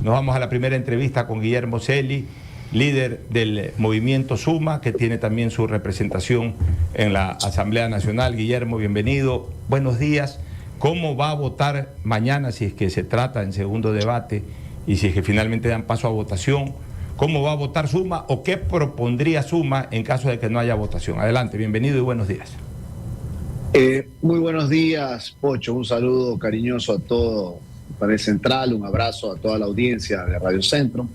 Nos vamos a la primera entrevista con Guillermo Celi, líder del movimiento Suma, que tiene también su representación en la Asamblea Nacional. Guillermo, bienvenido. Buenos días. ¿Cómo va a votar mañana si es que se trata en segundo debate y si es que finalmente dan paso a votación? ¿Cómo va a votar Suma o qué propondría Suma en caso de que no haya votación? Adelante, bienvenido y buenos días. Muy buenos días, Pocho. Un saludo cariñoso a todo Panel Central, un abrazo a toda la audiencia de Radio Centro.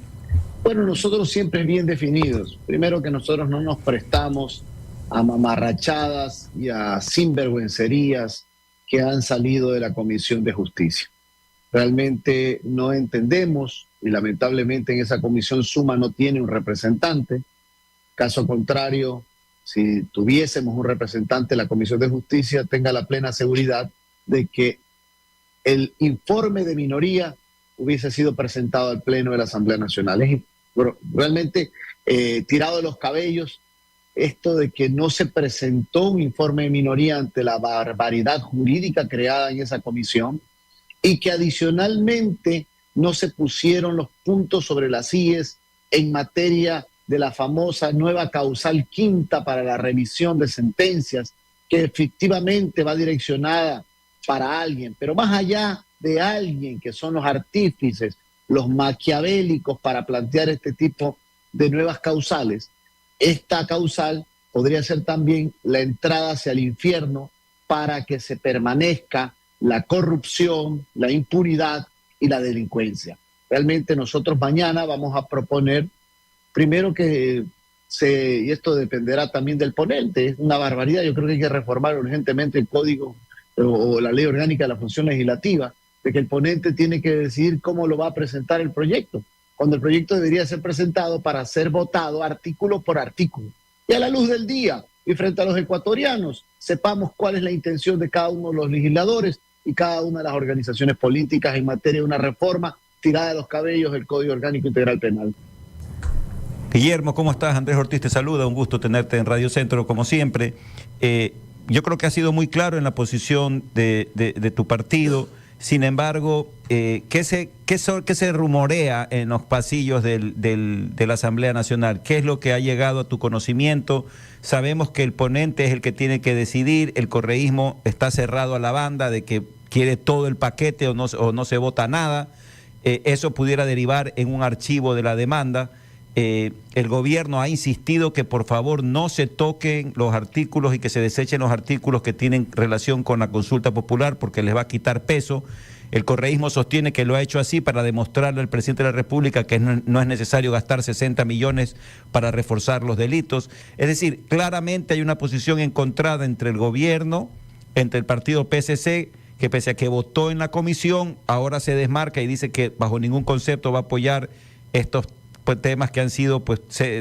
Bueno, nosotros siempre bien definidos. Primero, que nosotros no nos prestamos a mamarrachadas y a sinvergüencerías que han salido de la Comisión de Justicia. Realmente no entendemos, y lamentablemente en esa comisión Suma no tiene un representante. Caso contrario, si tuviésemos un representante de la Comisión de Justicia, tenga la plena seguridad de que el informe de minoría hubiese sido presentado al Pleno de la Asamblea Nacional. Es realmente tirado de los cabellos esto de que no se presentó un informe de minoría ante la barbaridad jurídica creada en esa comisión y que adicionalmente no se pusieron los puntos sobre las IES en materia de la famosa nueva causal quinta para la revisión de sentencias, que efectivamente va direccionada para alguien, pero más allá de alguien, que son los artífices, los maquiavélicos para plantear este tipo de nuevas causales, esta causal podría ser también la entrada hacia el infierno para que se permanezca la corrupción, la impunidad y la delincuencia. Realmente nosotros mañana vamos a proponer, primero que y esto dependerá también del ponente, es una barbaridad, yo creo que hay que reformar urgentemente el código o la ley orgánica de la función legislativa, de que el ponente tiene que decidir cómo lo va a presentar el proyecto, cuando el proyecto debería ser presentado para ser votado artículo por artículo. Y a la luz del día y frente a los ecuatorianos, sepamos cuál es la intención de cada uno de los legisladores y cada una de las organizaciones políticas en materia de una reforma tirada de los cabellos del Código Orgánico Integral Penal. Guillermo, ¿cómo estás? Andrés Ortiz te saluda, un gusto tenerte en Radio Centro como siempre. Yo creo que ha sido muy claro en la posición de tu partido. Sin embargo, ¿qué se rumorea en los pasillos de la Asamblea Nacional? ¿Qué es lo que ha llegado a tu conocimiento? Sabemos que el ponente es el que tiene que decidir, el correísmo está cerrado a la banda de que quiere todo el paquete o no se vota nada. Eso pudiera derivar en un archivo de la demanda. El gobierno ha insistido que por favor no se toquen los artículos y que se desechen los artículos que tienen relación con la consulta popular porque les va a quitar peso. El correísmo sostiene que lo ha hecho así para demostrarle al presidente de la República que no es necesario gastar 60 millones para reforzar los delitos. Es decir, claramente hay una posición encontrada entre el gobierno, entre el partido PSC, que pese a que votó en la comisión, ahora se desmarca y dice que bajo ningún concepto va a apoyar estos temas que han sido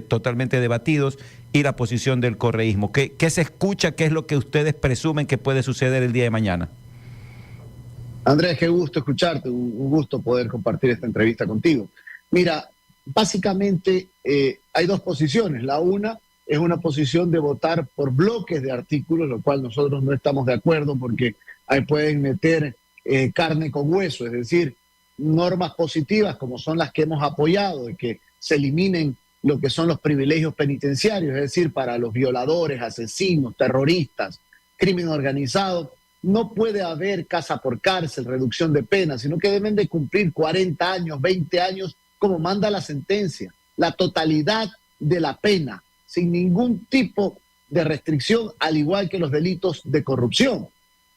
totalmente debatidos, y la posición del correísmo. ¿Qué se escucha? ¿Qué es lo que ustedes presumen que puede suceder el día de mañana? Andrés, qué gusto escucharte, un gusto poder compartir esta entrevista contigo. Mira, básicamente hay dos posiciones. La una es una posición de votar por bloques de artículos, lo cual nosotros no estamos de acuerdo porque ahí pueden meter carne con hueso, es decir, normas positivas como son las que hemos apoyado, de que se eliminen lo que son los privilegios penitenciarios, es decir, para los violadores, asesinos, terroristas, crimen organizado. No puede haber casa por cárcel, reducción de penas, sino que deben de cumplir 40 años, 20 años, como manda la sentencia, la totalidad de la pena, sin ningún tipo de restricción, al igual que los delitos de corrupción.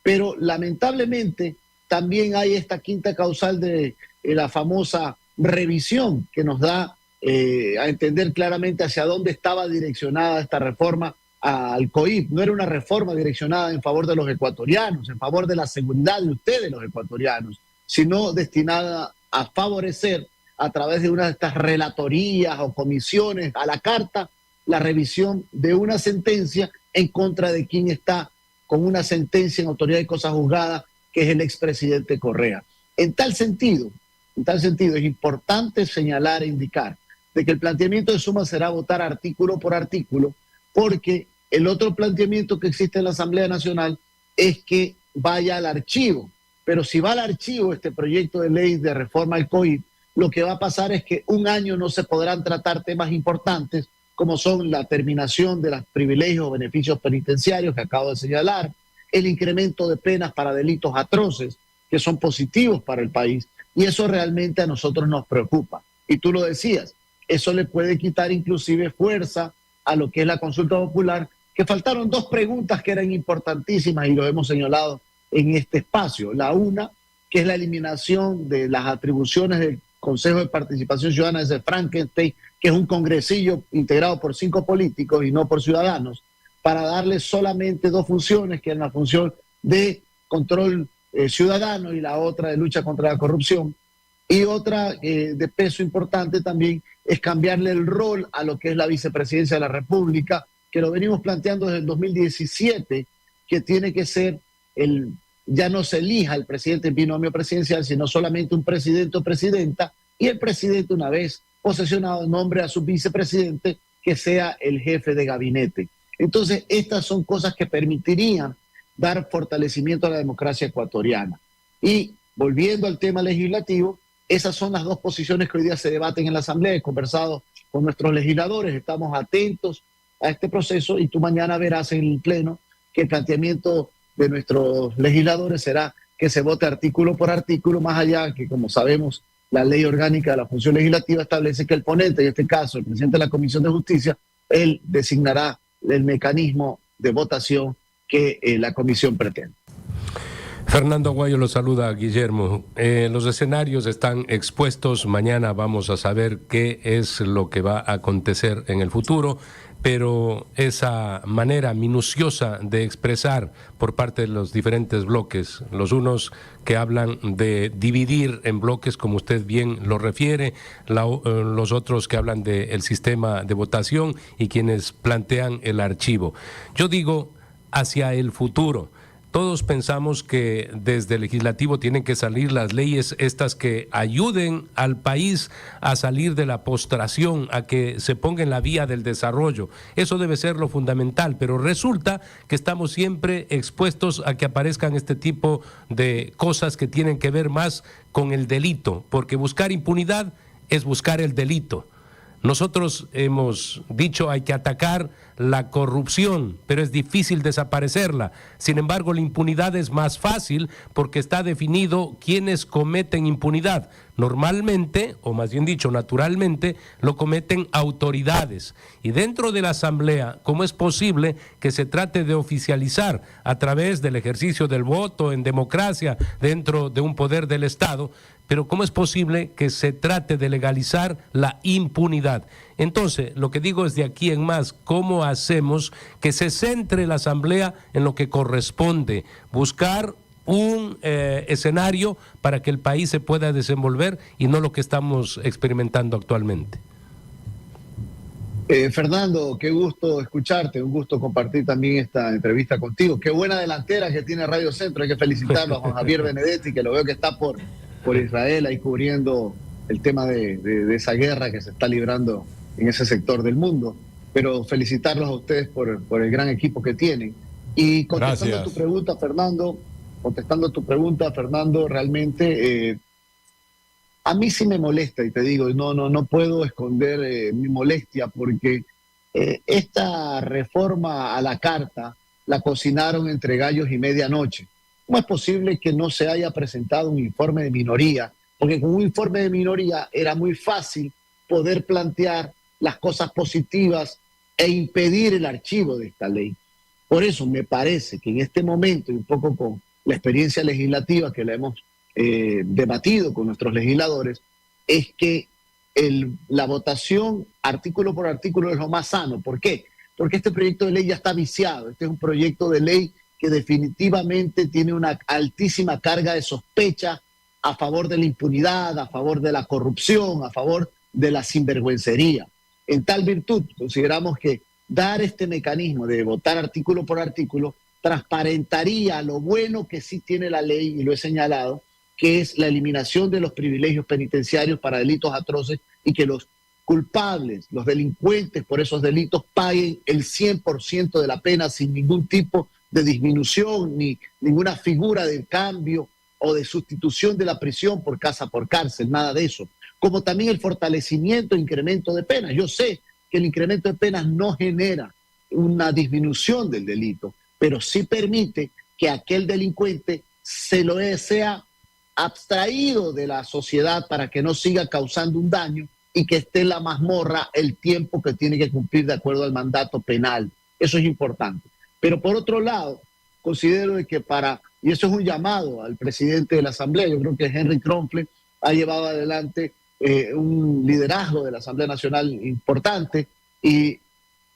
Pero lamentablemente también hay esta quinta causal de la famosa revisión que nos da a entender claramente hacia dónde estaba direccionada esta reforma al COIP. No era una reforma direccionada en favor de los ecuatorianos, en favor de la seguridad de ustedes, los ecuatorianos, sino destinada a favorecer a través de una de estas relatorías o comisiones a la carta la revisión de una sentencia en contra de quien está con una sentencia en autoridad de cosa juzgada, que es el expresidente Correa. En tal sentido es importante señalar e indicar de que el planteamiento de Suma será votar artículo por artículo, porque el otro planteamiento que existe en la Asamblea Nacional es que vaya al archivo. Pero si va al archivo este proyecto de ley de reforma al COIP, lo que va a pasar es que un año no se podrán tratar temas importantes como son la terminación de los privilegios o beneficios penitenciarios que acabo de señalar, el incremento de penas para delitos atroces que son positivos para el país, y eso realmente a nosotros nos preocupa. Y tú lo decías, eso le puede quitar inclusive fuerza a lo que es la consulta popular, que faltaron dos preguntas que eran importantísimas y lo hemos señalado en este espacio. La una, que es la eliminación de las atribuciones del Consejo de Participación Ciudadana, ese Frankenstein, que es un congresillo integrado por 5 políticos y no por ciudadanos, para darle solamente 2 funciones, que es la función de control ciudadano y la otra de lucha contra la corrupción. Y otra de peso importante también es cambiarle el rol a lo que es la vicepresidencia de la República, que lo venimos planteando desde el 2017, que tiene que ser ya no se elija el presidente en binomio presidencial, sino solamente un presidente o presidenta, y el presidente, una vez posesionado, nombre a su vicepresidente, que sea el jefe de gabinete. Entonces, estas son cosas que permitirían dar fortalecimiento a la democracia ecuatoriana. Y volviendo al tema legislativo, esas son las dos posiciones que hoy día se debaten en la Asamblea. He conversado con nuestros legisladores, estamos atentos a este proceso y tú mañana verás en el Pleno que el planteamiento de nuestros legisladores será que se vote artículo por artículo, más allá que, como sabemos, la ley orgánica de la función legislativa establece que el ponente, en este caso el presidente de la Comisión de Justicia, él designará el mecanismo de votación que la comisión pretende. Fernando Aguayo lo saluda, Guillermo. Los escenarios están expuestos. Mañana vamos a saber qué es lo que va a acontecer en el futuro, pero esa manera minuciosa de expresar por parte de los diferentes bloques, los unos que hablan de dividir en bloques, como usted bien lo refiere, los otros que hablan del sistema de votación y quienes plantean el archivo. Yo digo, hacia el futuro. Todos pensamos que desde el legislativo tienen que salir las leyes estas que ayuden al país a salir de la postración, a que se ponga en la vía del desarrollo. Eso debe ser lo fundamental, pero resulta que estamos siempre expuestos a que aparezcan este tipo de cosas que tienen que ver más con el delito, porque buscar impunidad es buscar el delito. Nosotros hemos dicho hay que atacar la corrupción, pero es difícil desaparecerla. Sin embargo, la impunidad es más fácil porque está definido quiénes cometen impunidad. Normalmente, o más bien dicho, naturalmente, lo cometen autoridades. Y dentro de la Asamblea, ¿cómo es posible que se trate de oficializar a través del ejercicio del voto en democracia dentro de un poder del Estado? Pero ¿cómo es posible que se trate de legalizar la impunidad? Entonces, lo que digo es de aquí en más, ¿cómo hacemos que se centre la Asamblea en lo que corresponde? Buscar un escenario para que el país se pueda desenvolver y no lo que estamos experimentando actualmente. Fernando, qué gusto escucharte, un gusto compartir también esta entrevista contigo. Qué buena delantera que tiene Radio Centro, hay que felicitarlo a Juan Javier Benedetti, que lo veo que está por Israel ahí cubriendo el tema de esa guerra que se está librando en ese sector del mundo. Pero felicitarlos a ustedes por el gran equipo que tienen. Y contestando a tu pregunta, Fernando, realmente a mí sí me molesta, y te digo, no puedo esconder mi molestia, porque esta reforma a la carta la cocinaron entre gallos y medianoche. ¿Cómo es posible que no se haya presentado un informe de minoría? Porque con un informe de minoría era muy fácil poder plantear las cosas positivas e impedir el archivo de esta ley. Por eso me parece que en este momento, y un poco con la experiencia legislativa que la hemos debatido con nuestros legisladores, es que la votación artículo por artículo es lo más sano. ¿Por qué? Porque este proyecto de ley ya está viciado. Este es un proyecto de ley que definitivamente tiene una altísima carga de sospecha a favor de la impunidad, a favor de la corrupción, a favor de la sinvergüencería. En tal virtud, consideramos que dar este mecanismo de votar artículo por artículo transparentaría lo bueno que sí tiene la ley, y lo he señalado, que es la eliminación de los privilegios penitenciarios para delitos atroces y que los culpables, los delincuentes por esos delitos paguen el 100% de la pena sin ningún tipo de disminución ni ninguna figura de cambio o de sustitución de la prisión por casa por cárcel, nada de eso. como también el fortalecimiento e incremento de penas. Yo sé que el incremento de penas no genera una disminución del delito, pero sí permite que aquel delincuente sea abstraído de la sociedad para que no siga causando un daño y que esté en la mazmorra el tiempo que tiene que cumplir de acuerdo al mandato penal. Eso es importante. Pero por otro lado, considero que y eso es un llamado al presidente de la Asamblea, yo creo que Henry Kronfle ha llevado adelante un liderazgo de la Asamblea Nacional importante y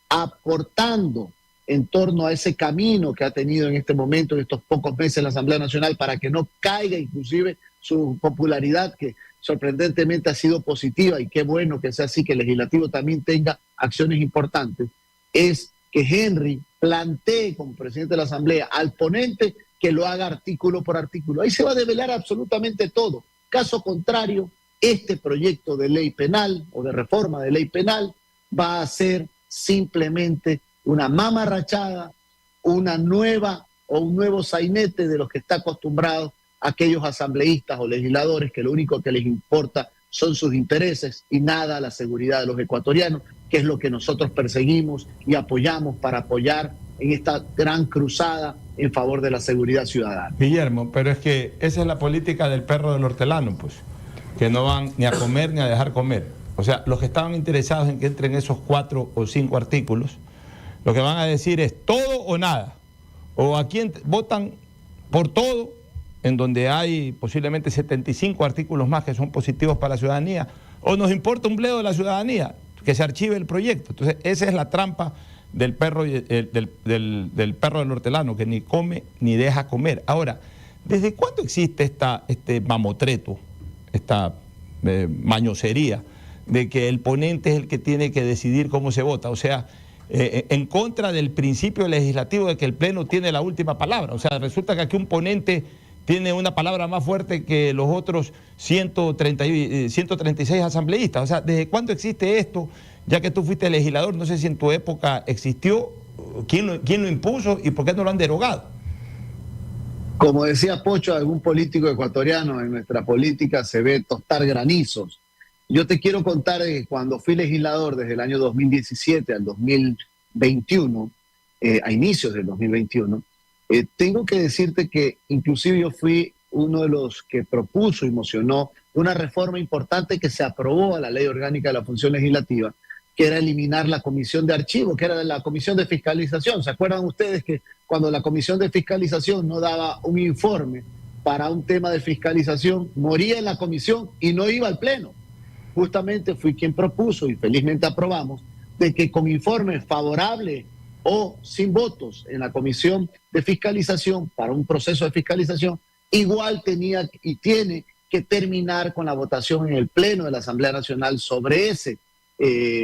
aportando en torno a ese camino que ha tenido en este momento, en estos pocos meses la Asamblea Nacional, para que no caiga inclusive su popularidad, que sorprendentemente ha sido positiva, y qué bueno que sea así, que el legislativo también tenga acciones importantes, es que Henry plantee como presidente de la Asamblea al ponente que lo haga artículo por artículo. Ahí se va a develar absolutamente todo. Caso contrario, este proyecto de ley penal o de reforma de ley penal va a ser simplemente una mamarrachada, una nueva o un nuevo sainete de los que está acostumbrados aquellos asambleístas o legisladores que lo único que les importa son sus intereses y nada la seguridad de los ecuatorianos, que es lo que nosotros perseguimos y apoyamos para apoyar en esta gran cruzada en favor de la seguridad ciudadana. Guillermo, pero es que esa es la política del perro del hortelano, pues, que no van ni a comer ni a dejar comer. O sea, los que estaban interesados en que entren esos 4 o 5 artículos, lo que van a decir es todo o nada. O aquí votan por todo, en donde hay posiblemente 75 artículos más que son positivos para la ciudadanía, o nos importa un bledo de la ciudadanía, que se archive el proyecto. Entonces, esa es la trampa del perro, del perro del hortelano, que ni come ni deja comer. Ahora, ¿desde cuándo existe este mamotreto, esta mañosería de que el ponente es el que tiene que decidir cómo se vota? O sea, en contra del principio legislativo de que el Pleno tiene la última palabra. O sea, resulta que aquí un ponente tiene una palabra más fuerte que los otros 136 asambleístas. O sea, ¿desde cuándo existe esto? Ya que tú fuiste legislador, no sé si en tu época existió, quién lo impuso y por qué no lo han derogado. Como decía Pocho, algún político ecuatoriano en nuestra política se ve tostar granizos. Yo te quiero contar que cuando fui legislador desde el año 2017 al 2021, a inicios del 2021, tengo que decirte que inclusive yo fui uno de los que propuso y mocionó una reforma importante que se aprobó a la Ley Orgánica de la Función Legislativa, que era eliminar la comisión de archivo, que era la comisión de fiscalización. ¿Se acuerdan ustedes que cuando la comisión de fiscalización no daba un informe para un tema de fiscalización, moría en la comisión y no iba al Pleno? Justamente fui quien propuso, y felizmente aprobamos, de que con informe favorable o sin votos en la comisión de fiscalización para un proceso de fiscalización, igual tenía y tiene que terminar con la votación en el Pleno de la Asamblea Nacional sobre ese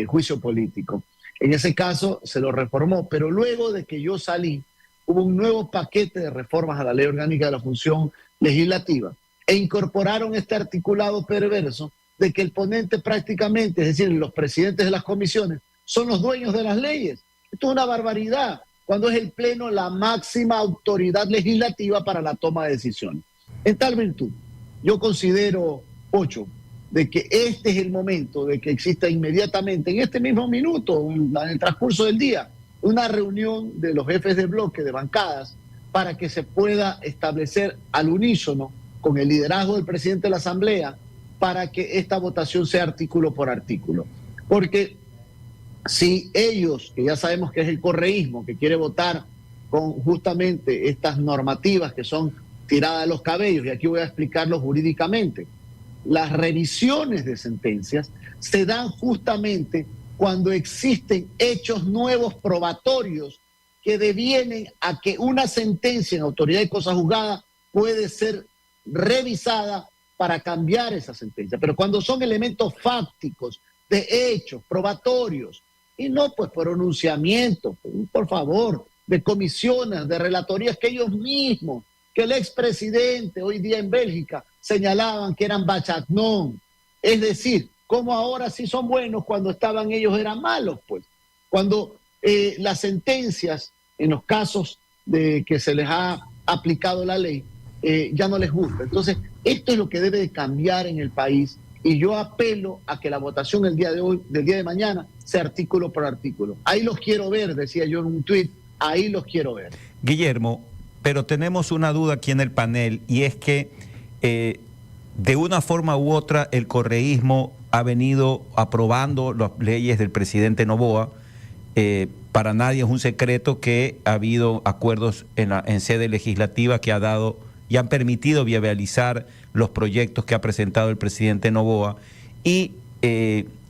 juicio político. En ese caso se lo reformó, pero luego de que yo salí, hubo un nuevo paquete de reformas a la Ley Orgánica de la Función Legislativa e incorporaron este articulado perverso de que el ponente prácticamente, es decir, los presidentes de las comisiones, son los dueños de las leyes. Esto es una barbaridad, cuando es el Pleno la máxima autoridad legislativa para la toma de decisiones. En tal virtud, yo considero, Pocho, de que este es el momento de que exista inmediatamente, en este mismo minuto, en el transcurso del día, una reunión de los jefes de bloque, de bancadas, para que se pueda establecer al unísono, con el liderazgo del presidente de la Asamblea, para que esta votación sea artículo por artículo. Porque si ellos, que ya sabemos que es el correísmo, que quiere votar con justamente estas normativas que son tiradas de los cabellos, y aquí voy a explicarlo jurídicamente, las revisiones de sentencias se dan justamente cuando existen hechos nuevos probatorios que devienen a que una sentencia en autoridad de cosa juzgada puede ser revisada para cambiar esa sentencia. Pero cuando son elementos fácticos, de hechos probatorios, y no pues por pronunciamiento, por favor, de comisiones, de relatorías que ellos mismos, que el expresidente hoy día en Bélgica señalaban que eran bachacnón. Es decir, como ahora sí son buenos cuando estaban ellos eran malos, pues. Cuando las sentencias, en los casos de que se les ha aplicado la ley, ya no les gusta. Entonces, esto es lo que debe de cambiar en el país, y yo apelo a que la votación el día de hoy, del día de mañana, sea artículo por artículo. Ahí los quiero ver, decía yo en un tuit, ahí los quiero ver. Guillermo, pero tenemos una duda aquí en el panel, y es que de una forma u otra el correísmo ha venido aprobando las leyes del presidente Noboa. Para nadie es un secreto que ha habido acuerdos en sede legislativa que ha dado y han permitido viabilizar los proyectos que ha presentado el presidente Noboa, y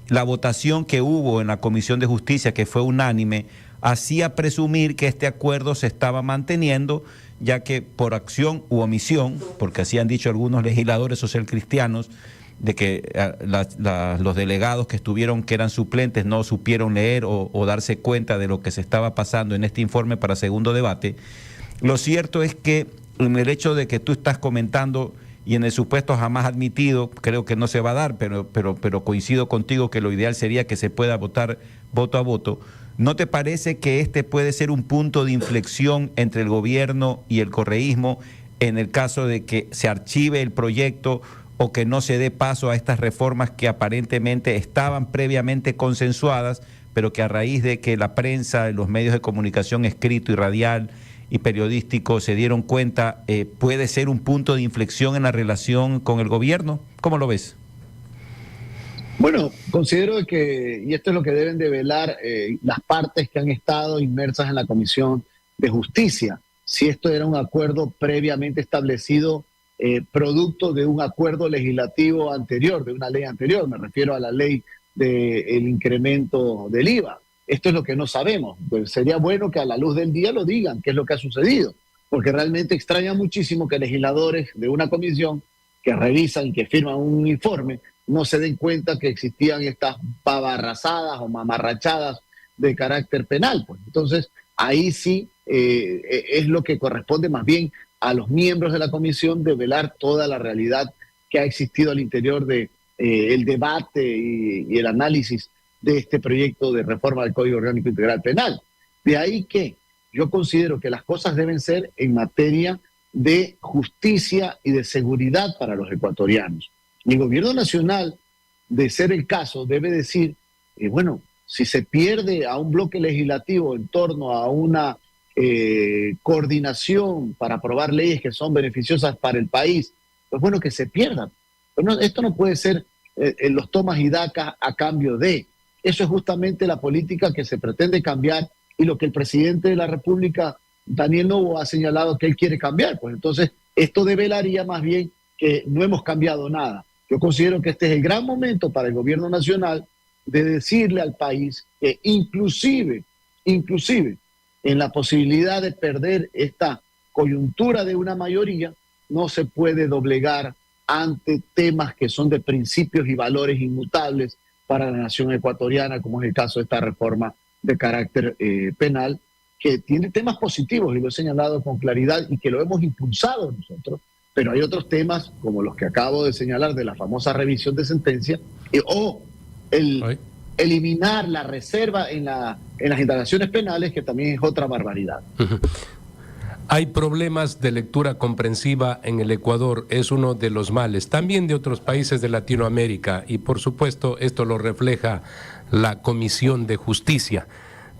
la votación que hubo en la Comisión de Justicia, que fue unánime, hacía presumir que este acuerdo se estaba manteniendo, ya que por acción u omisión, porque así han dicho algunos legisladores socialcristianos, de que los delegados que estuvieron, que eran suplentes, no supieron leer o darse cuenta de lo que se estaba pasando en este informe para segundo debate. Lo cierto es que en el hecho de que tú estás comentando, y en el supuesto jamás admitido, creo que no se va a dar, pero coincido contigo que lo ideal sería que se pueda votar voto a voto. ¿No te parece que este puede ser un punto de inflexión entre el gobierno y el correísmo en el caso de que se archive el proyecto o que no se dé paso a estas reformas que aparentemente estaban previamente consensuadas, pero que a raíz de que la prensa, los medios de comunicación escrito y radial y periodístico se dieron cuenta, puede ser un punto de inflexión en la relación con el gobierno? ¿Cómo lo ves? Bueno, considero que, y esto es lo que deben de velar las partes que han estado inmersas en la Comisión de Justicia, si esto era un acuerdo previamente establecido, producto de un acuerdo legislativo anterior, de una ley anterior, me refiero a la ley del incremento del IVA. Esto es lo que no sabemos. Pues sería bueno que a la luz del día lo digan, qué es lo que ha sucedido, porque realmente extraña muchísimo que legisladores de una comisión que revisan y que firman un informe no se den cuenta que existían estas pavarrazadas o mamarrachadas de carácter penal. Pues. Entonces, ahí sí es lo que corresponde más bien a los miembros de la comisión de velar toda la realidad que ha existido al interior de el debate y el análisis de este proyecto de reforma del Código Orgánico Integral Penal. De ahí que yo considero que las cosas deben ser en materia de justicia y de seguridad para los ecuatorianos. Y el gobierno nacional, de ser el caso, debe decir, bueno, si se pierde a un bloque legislativo en torno a una coordinación para aprobar leyes que son beneficiosas para el país, pues bueno, que se pierdan. Pero no, esto no puede ser los tomas y dacas a cambio de. Eso es justamente la política que se pretende cambiar y lo que el presidente de la República, Daniel Noboa, ha señalado que él quiere cambiar. Pues entonces, esto develaría más bien que no hemos cambiado nada. Yo considero que este es el gran momento para el gobierno nacional de decirle al país que inclusive, en la posibilidad de perder esta coyuntura de una mayoría, no se puede doblegar ante temas que son de principios y valores inmutables para la nación ecuatoriana, como es el caso de esta reforma de carácter penal, que tiene temas positivos, y lo he señalado con claridad, y que lo hemos impulsado nosotros, pero hay otros temas, como los que acabo de señalar, de la famosa revisión de sentencia, o eliminar la reserva en las indagaciones penales, que también es otra barbaridad. Hay problemas de lectura comprensiva en el Ecuador, es uno de los males, también de otros países de Latinoamérica, y por supuesto esto lo refleja la Comisión de Justicia.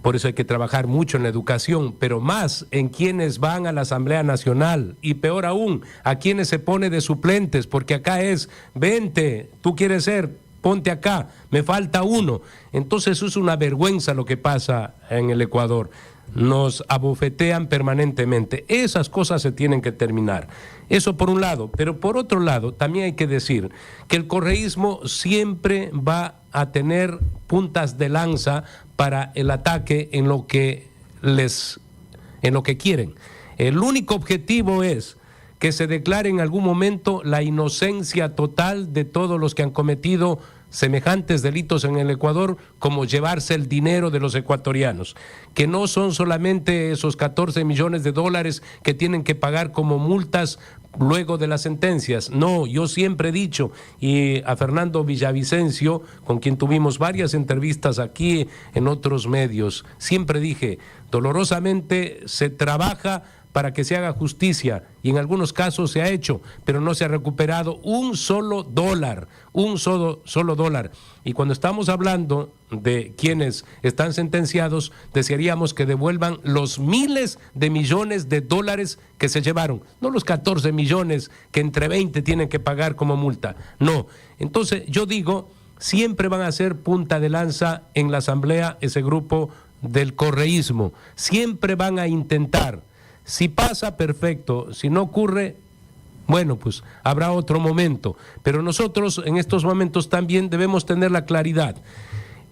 Por eso hay que trabajar mucho en la educación, pero más en quienes van a la Asamblea Nacional, y peor aún, a quienes se pone de suplentes, porque acá es, vente, tú quieres ser, ponte acá, me falta uno. Entonces eso es una vergüenza lo que pasa en el Ecuador. Nos abofetean permanentemente. Esas cosas se tienen que terminar. Eso por un lado, pero por otro lado también hay que decir que el correísmo siempre va a tener puntas de lanza para el ataque en lo que quieren. El único objetivo es que se declare en algún momento la inocencia total de todos los que han cometido semejantes delitos en el Ecuador, como llevarse el dinero de los ecuatorianos, que no son solamente esos 14 millones de dólares que tienen que pagar como multas luego de las sentencias. No, yo siempre he dicho, y a Fernando Villavicencio, con quien tuvimos varias entrevistas aquí en otros medios, siempre dije, dolorosamente se trabaja para que se haga justicia, y en algunos casos se ha hecho, pero no se ha recuperado un solo dólar, solo dólar. Y cuando estamos hablando de quienes están sentenciados, desearíamos que devuelvan los miles de millones de dólares que se llevaron, no los 14 millones que entre 20 tienen que pagar como multa, no. Entonces yo digo, siempre van a ser punta de lanza en la Asamblea ese grupo del correísmo, siempre van a intentar. Si pasa, perfecto. Si no ocurre, bueno, pues habrá otro momento. Pero nosotros en estos momentos también debemos tener la claridad.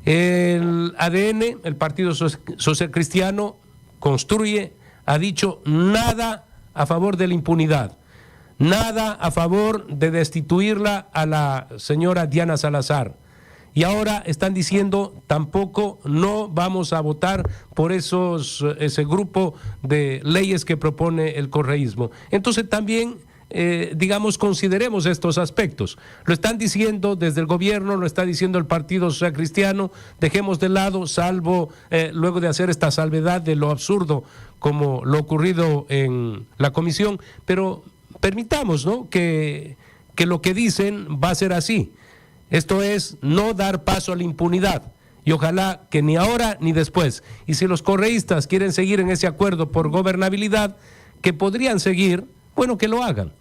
El ADN, el Partido Social Cristiano, construye, ha dicho nada a favor de la impunidad, nada a favor de destituirla a la señora Diana Salazar. Y ahora están diciendo tampoco no vamos a votar por ese grupo de leyes que propone el correísmo. Entonces también, digamos, consideremos estos aspectos. Lo están diciendo desde el gobierno, lo está diciendo el Partido Social Cristiano, dejemos de lado, salvo luego de hacer esta salvedad de lo absurdo como lo ocurrido en la comisión, pero permitamos, ¿no?, que lo que dicen va a ser así. Esto es no dar paso a la impunidad, y ojalá que ni ahora ni después. Y si los correístas quieren seguir en ese acuerdo por gobernabilidad, que podrían seguir, bueno, que lo hagan.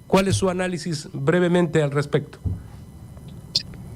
¿Cuál es su análisis brevemente al respecto?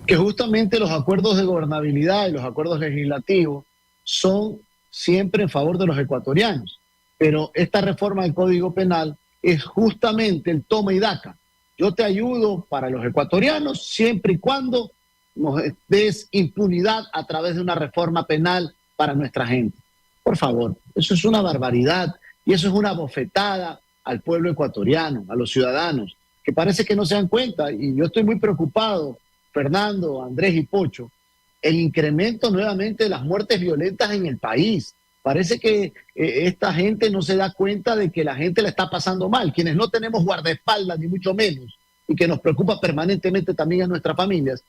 Que justamente los acuerdos de gobernabilidad y los acuerdos legislativos son siempre en favor de los ecuatorianos, pero esta reforma del Código Penal es justamente el toma y daca. Yo te ayudo para los ecuatorianos siempre y cuando nos des impunidad a través de una reforma penal para nuestra gente. Por favor, eso es una barbaridad y eso es una bofetada al pueblo ecuatoriano, a los ciudadanos, que parece que no se dan cuenta. Y yo estoy muy preocupado, Fernando, Andrés y Pocho, el incremento nuevamente de las muertes violentas en el país. Parece que esta gente no se da cuenta de que la gente la está pasando mal. Quienes no tenemos guardaespaldas, ni mucho menos, y que nos preocupa permanentemente también a nuestras familias,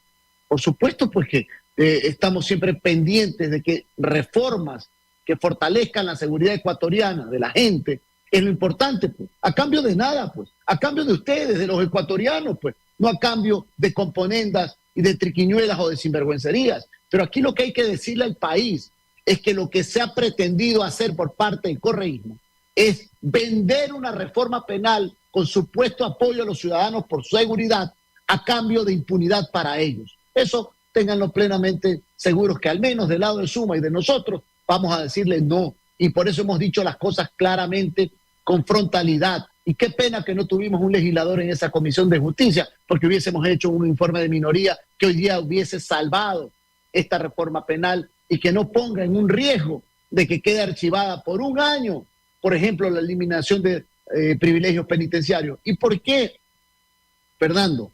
por supuesto, pues que estamos siempre pendientes de que reformas que fortalezcan la seguridad ecuatoriana de la gente es lo importante, pues. A cambio de nada, pues. A cambio de ustedes, de los ecuatorianos, pues. No a cambio de componendas y de triquiñuelas o de sinvergüencerías. Pero aquí lo que hay que decirle al país es que lo que se ha pretendido hacer por parte del correísmo es vender una reforma penal con supuesto apoyo a los ciudadanos por seguridad a cambio de impunidad para ellos. Eso ténganlo plenamente seguros, que al menos del lado de Suma y de nosotros vamos a decirle no. Y por eso hemos dicho las cosas claramente, con frontalidad. Y qué pena que no tuvimos un legislador en esa comisión de justicia, porque hubiésemos hecho un informe de minoría que hoy día hubiese salvado esta reforma penal y que no ponga en un riesgo de que quede archivada por un año, por ejemplo, la eliminación de privilegios penitenciarios. ¿Y por qué, Fernando?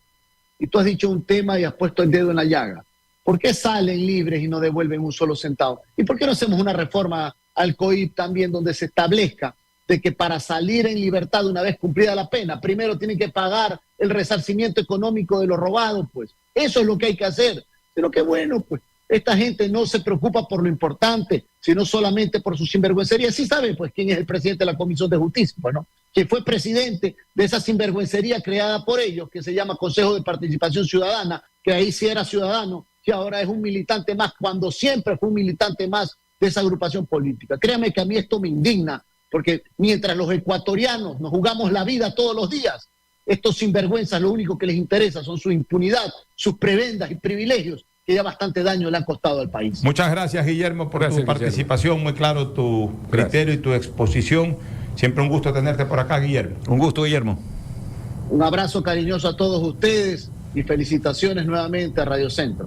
Y tú has dicho un tema y has puesto el dedo en la llaga. ¿Por qué salen libres y no devuelven un solo centavo? ¿Y por qué no hacemos una reforma al COIP también donde se establezca de que para salir en libertad una vez cumplida la pena, primero tienen que pagar el resarcimiento económico de lo robado? Pues eso es lo que hay que hacer. Pero qué bueno, pues esta gente no se preocupa por lo importante, sino solamente por su sinvergüencería. Sí sabe, pues, quién es el presidente de la Comisión de Justicia, pues, ¿no? Que fue presidente de esa sinvergüencería creada por ellos, que se llama Consejo de Participación Ciudadana, que ahí sí era ciudadano, que ahora es un militante más, cuando siempre fue un militante más de esa agrupación política. Créame que a mí esto me indigna, porque mientras los ecuatorianos nos jugamos la vida todos los días, estos sinvergüenzas lo único que les interesa son su impunidad, sus prebendas y privilegios, que ya bastante daño le han costado al país. Muchas gracias, Guillermo, por tu participación. Guillermo. Muy claro tu criterio y tu exposición. Siempre un gusto tenerte por acá, Guillermo. Un gusto, Guillermo. Un abrazo cariñoso a todos ustedes y felicitaciones nuevamente a Radio Centro.